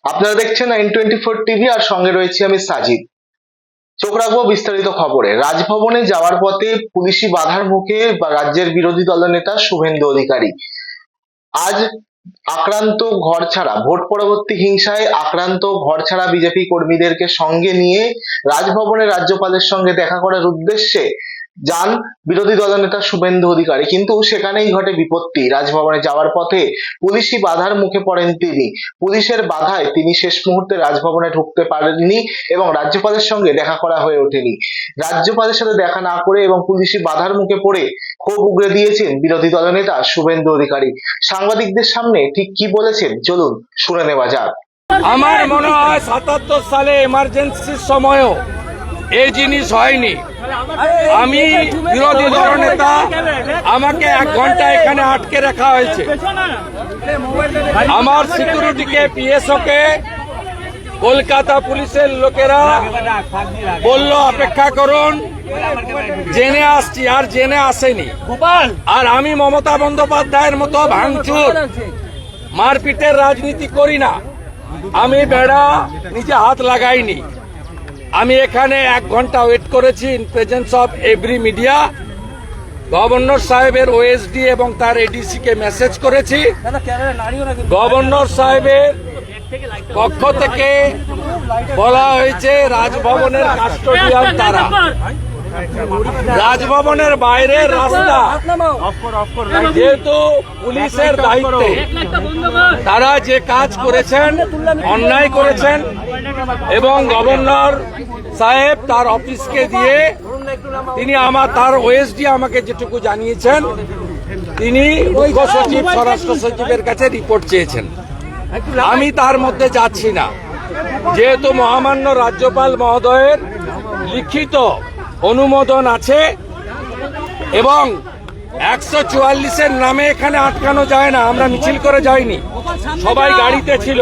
আপনারা দেখছেন N24 TV আর সঙ্গে রয়েছি আমি সাজিদ। চোখ রাখবো বিস্তারিত খবরে। রাজভবনে যাওয়ার পথে পুলিশি বাধার মুখে রাজ্যের বিরোধী দলনেতা শুভেন্দু অধিকারী আজ আক্রান্ত ঘরছাড়া ভোট পরবর্তী হিংসায় আক্রান্ত ঘরছাড়া বিজেপি কর্মীদেরকে সঙ্গে নিয়ে রাজভবনে রাজ্যপালের সঙ্গে দেখা করার উদ্দেশ্যে যান বিরোধী দলনেতা শুভেন্দু অধিকারী, কিন্তু সেখানেই ঘটে বিপত্তি। রাজভবনে যাওয়ার পথে পুলিশি বাধার মুখে পড়েন তিনি। পুলিশের বাধায় তিনি শেষ মুহূর্তে রাজভবনে ঢুকতে পারেননি এবং রাজ্যপালের সঙ্গে দেখা করা হয়ে ওঠেনি। রাজ্যপালের সাথে দেখা না করে এবং পুলিশি বাধার মুখে পড়ে ক্ষোভ উগরে দিয়েছেন বিরোধী দলনেতা শুভেন্দু অধিকারী। সাংবাদিকদের সামনে ঠিক কি বলেছেন চলুন শুনে নেওয়া যাক। আমার মনে হয় ৭৭ সালে এমার্জেন্সির সময়ও এই জিনিস হয়নি। আমি বিরোধী দলনেতা, আমাকে 1 ঘন্টা এখানে আটকে রাখা হয়েছে। আমার সিকিউরিটিকে, পিএসওকে কলকাতা পুলিশের লোকেরা বলল অপেক্ষা করুন, জেনে আসছি, আর জেনে আসেনি। আর আমি মমতা বন্দ্যোপাধ্যায়ের মতো ভাঙচুর মারপিটের রাজনীতি করি না। আমি বেড়া নিজে হাত লাগাইনি। আমি এখানে 1 ঘন্টা ওয়েট করেছি in presence of every media. Governor সাহেবের ওএসডি এবং তার এডিসি কে মেসেজ করেছি। গভর্নর সাহেবের পক্ষ থেকে বলা হয়েছে রাজভবনের কাস্টোডিয়ান তারা, রাজভবনের বাইরের রাস্তা যেহেতু পুলিশের দায়িত্বে, তারা যে কাজ করেছেন অন্যায় করেছেন এবং গভর্নর সাহেব তার অফিসকে দিয়ে তিনি তার ওএসডি আমাকে যেটুকু জানিয়েছেন, তিনি মুখ্য সচিব স্বরাষ্ট্র সচিবের কাছে রিপোর্ট চেয়েছেন। আমি তার মধ্যে যাচ্ছি না, যেহেতু মহামান্য রাজ্যপাল মহোদয়ের লিখিত অনুমোদন আছে এবং 144-এর নামে এখানে আটকানো যায় না। আমরা মিছিল করে যাইনি, সবাই গাড়িতে ছিল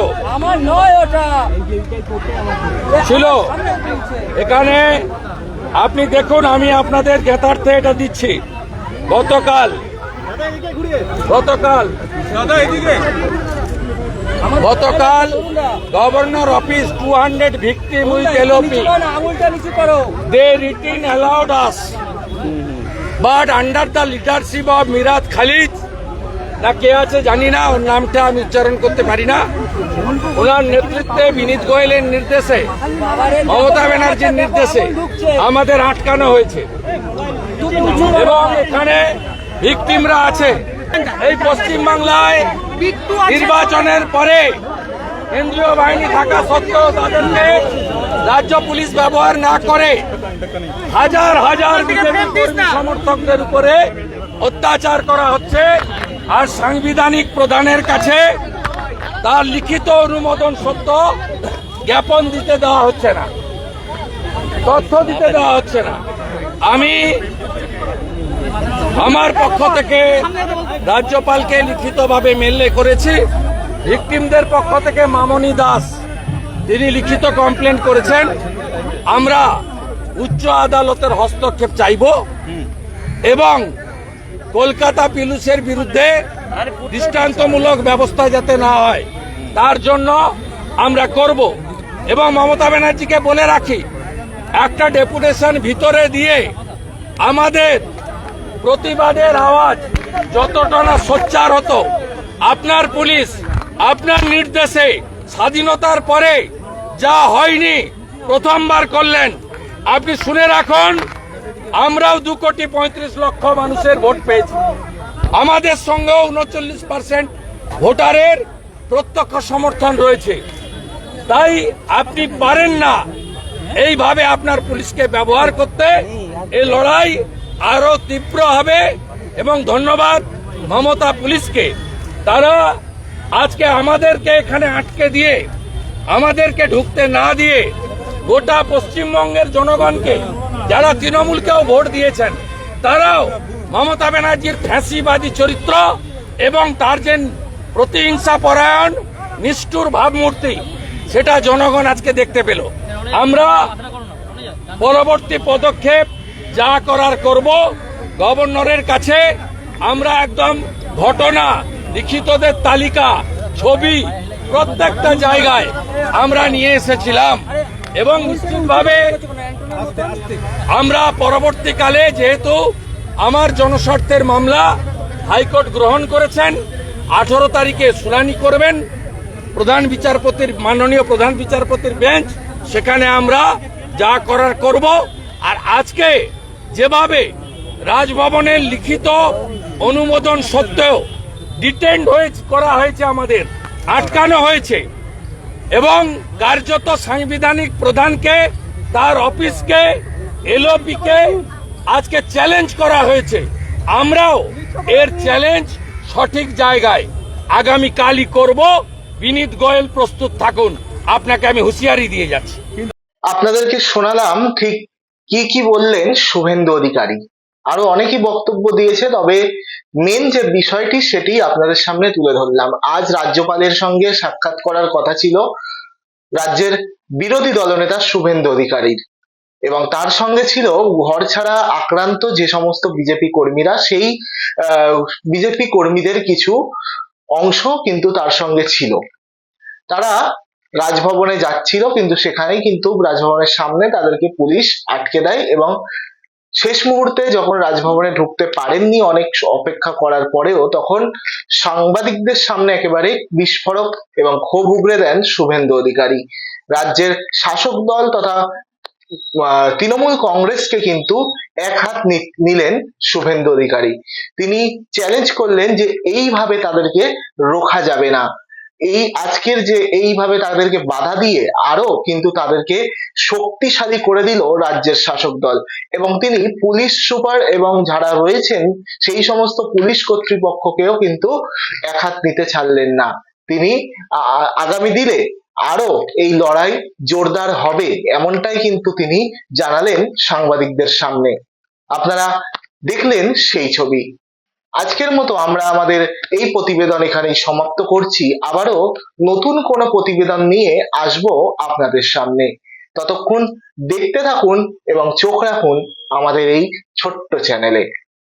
এখানে। আপনি দেখুন, আমি আপনাদের জ্ঞাতার্থে এটা দিচ্ছি। গতকাল governor office 200 victim with LOP. They written allowed us, but under the leadership of Miraj Khalid না কে আছে জানি না, ওর নামটা আমি উচ্চারণ করতে পারি না, ওনার নেতৃত্বে বিনীত গোয়েলের নির্দেশে, মমতা ব্যানার্জির নির্দেশে আমাদের আটকানো হয়েছে এবং এখানে ভিকটিমরা আছে। এই পশ্চিমবাংলায় নির্বাচনের পরে কেন্দ্রীয় বাহিনী থাকা সত্ত্বেও তাদেরকে রাজ্য পুলিশ ব্যবহার না করে হাজার হাজার বিজেপি সমর্থকদের উপরে অত্যাচার করা হচ্ছে। আর সাংবিধানিক প্রধানের কাছে তার লিখিত অনুমোদন সত্য জ্ঞাপন দিতে দেওয়া হচ্ছে না, তথ্য দিতে দেওয়া হচ্ছে না। আমি আমার পক্ষ থেকে রাজ্যপালকে লিখিতভাবে মেল করেছি। ভিকটিমদের পক্ষ থেকে মামনি দাস তিনি লিখিত কমপ্লেন করেছেন। আমরা উচ্চ আদালতের হস্তক্ষেপ চাইব এবং কলকাতা পুলিশের বিরুদ্ধে দৃষ্টান্তমূলক ব্যবস্থা যাতে না হয় তার জন্য আমরা করব। এবং মমতা ব্যানার্জিকে বলে রাখি, একটা ডেপুটেশন ভিতরে দিয়ে আমাদের প্রতিবাদের আওয়াজ যতটা না সোচ্চার হতো, আপনার পুলিশ আপনার নির্দেশে স্বাধীনতার পরে যা হয়নি প্রথমবার করলেন। আপনি শুনে রাখুন, আমরাও 2,35,00,000 মানুষের ভোট পেয়েছি। আমাদের সঙ্গেও 39% ভোটারের প্রত্যক্ষ সমর্থন রয়েছে। তাই আপনি পারেন না এইভাবে আপনার পুলিশকে ব্যবহার করতে। এই লড়াই আরো তীব্র হবে এবং ধন্যবাদ মমতা পুলিশকে। তারা আজকে আমাদেরকে এখানে আটকে দিয়ে, আমাদেরকে ঢুকতে না দিয়ে গোটা পশ্চিমবঙ্গের জনগণকে, যারা তৃণমূলকেও ভোট দিয়েছেন, তারাও মমতা ব্যানার্জির ফ্যাসিবাদী চরিত্র এবং তার যে প্রতিহিংসা পরায়ণ নিষ্ঠুর ভাবমূর্তি, সেটা জনগণ আজকে দেখতে পেল। আমরা পরবর্তী পদক্ষেপ যা করার করব। গভর্নরের কাছে আমরা একদম ঘটনা, লিখিতদের তালিকা, ছবি প্রত্যেকটা জায়গায় আমরা নিয়ে এসেছিলাম এবং নিশ্চিতভাবে আমরা পরবর্তীকালে, যেহেতু আমার জনস্বার্থের মামলা হাইকোর্ট গ্রহণ করেছেন, 18 তারিখে শুনানি করবেন মাননীয় প্রধান বিচারপতির বেঞ্চ, সেখানে আমরা যা করার করব। আর আজকে যেভাবে রাজভবনের লিখিত অনুমোদন সত্ত্বেও ডিটেন্ড করা হয়েছে, আমাদের আটকানো হয়েছে এবং কার্যত সাংবিধানিক প্রধানকে, তার অফিসকে, এলওপিকে আজকে চ্যালেঞ্জ করা হয়েছে। আমরাও এর চ্যালেঞ্জ সঠিক জায়গায় আগামীকালই করব। বিনীত গোয়েল প্রস্তুত থাকুন, আপনাকে আমি হুঁশিয়ারি দিয়ে যাচ্ছি। আপনাদেরকে শোনালাম ঠিক কি কি বললেন শুভেন্দু অধিকারী। আরো অনেকেই বক্তব্য দিয়েছে, তবে মেন যে বিষয়টি সেটি আপনাদের সামনে তুলে ধরলাম। আজ রাজ্যপালের সঙ্গে সাক্ষাৎ করার কথা ছিল রাজ্যের বিরোধী দলনেতা শুভেন্দু অধিকারীর, এবং তার সঙ্গে ছিল ঘর ছাড়া আক্রান্ত যে সমস্ত বিজেপি কর্মীরা, সেই বিজেপি কর্মীদের কিছু অংশ কিন্তু তার সঙ্গে ছিল। তারা রাজভবনে যাচ্ছিল, কিন্তু সেখানেই কিন্তু রাজভবনের সামনে তাদেরকে পুলিশ আটকে দেয় এবং শেষ মুহূর্তে যখন রাজভবনে ঢুকতে পারেননি অনেক অপেক্ষা করার পরেও, তখন সাংবাদিকদের সামনে একেবারে বিস্ফোরক এবং ক্ষোভ উগরে দেন শুভেন্দু অধিকারী। রাজ্যের শাসক দল তথা তৃণমূল কংগ্রেসকে কিন্তু এক হাত নিলেন শুভেন্দু অধিকারী। তিনি চ্যালেঞ্জ করলেন যে এইভাবে তাদেরকে রোখা যাবে না, এই আজকের যে এইভাবে তাদেরকে বাধা দিয়ে আরো কিন্তু তাদেরকে শক্তিশালী করে দিল রাজ্যের শাসক দল। এবং তিনি পুলিশ সুপার এবং যারা রয়েছেন সেই সমস্ত পুলিশ কর্তৃপক্ষকেও কিন্তু এক হাত নিতে ছাড়লেন না। তিনি আগামী দিনে আরো এই লড়াই জোরদার হবে, এমনটাই কিন্তু তিনি জানালেন সাংবাদিকদের সামনে। আপনারা দেখলেন সেই ছবি। আজকের মতো আমরা আমাদের এই প্রতিবেদন এখানেই সমাপ্ত করছি। আবারও নতুন কোনো প্রতিবেদন নিয়ে আসবো আপনাদের সামনে। ততক্ষণ দেখতে থাকুন এবং চোখ রাখুন আমাদের এই ছোট্ট চ্যানেলে।